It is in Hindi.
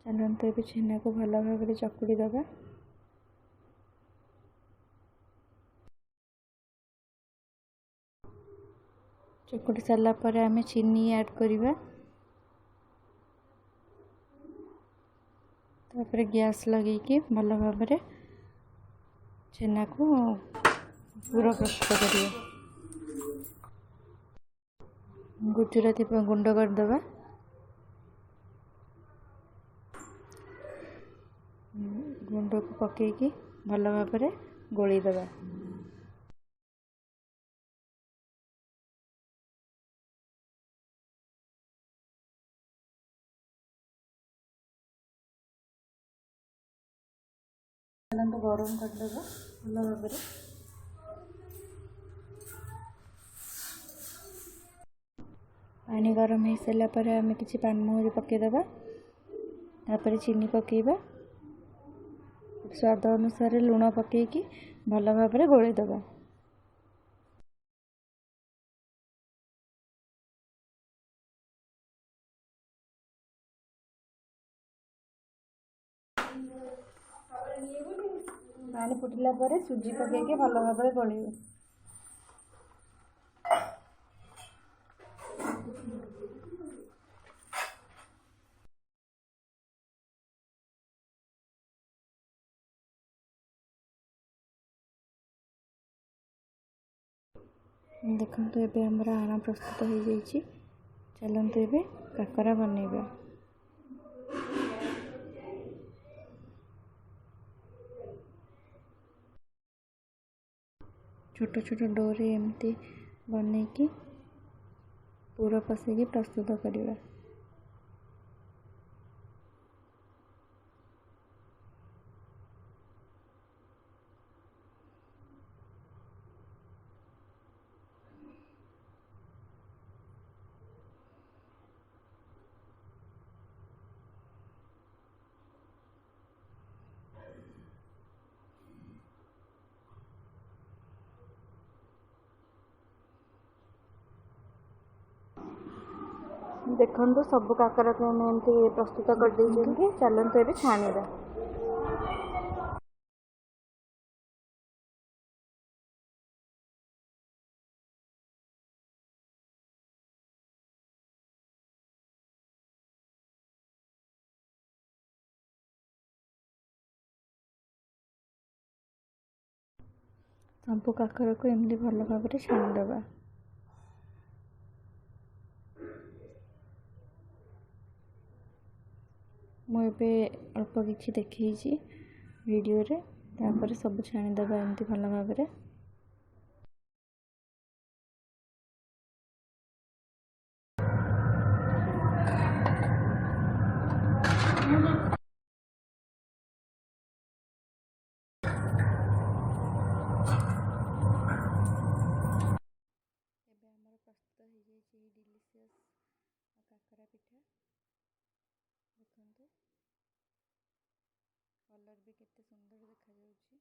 चलते ये छेना को भल भाव चकुड़ी दबा। चकुड़ी सारा पर आम चीनी ऐड करवा। तापर गैस लगे भल भाव छेना को पूरा प्रस्तुत करिए। गुजराती गुंड करदे गुंड को पकईकि भल भाव गोलीदे। गरम करदे भल भाव। पानी गरम हो सारापर आम कि पानमहुरी पकईदे। तापर चीनी पकईबा। स्वाद अनुसार लुण पकईकि भल भाव गोलीदे। पानी फुटिला पर सुजी पकईकि भल भाव गोलीबे। देखते ये आमर आण प्रस्तुत हो जाइए। चलते ये काकरा बनइबा। छोट छोट डोरे एमती बनईकि पूरा पसईकि प्रस्तुत करवा। देखो सब काकरा को एमती प्रस्तुत कर देइछन्ति। चलते ये छाणीबा। सब काकरा को एमती भल भाव छाणीदबा। मुझे अल्प किसी देखी वीडियो रे। तापर सब छाणीदबा एमती भल भाव। प्रस्तुत हो जाइए डिलीशियस काकरा पिठा। देखते कलर भी केते सुंदर देखा जाउछि।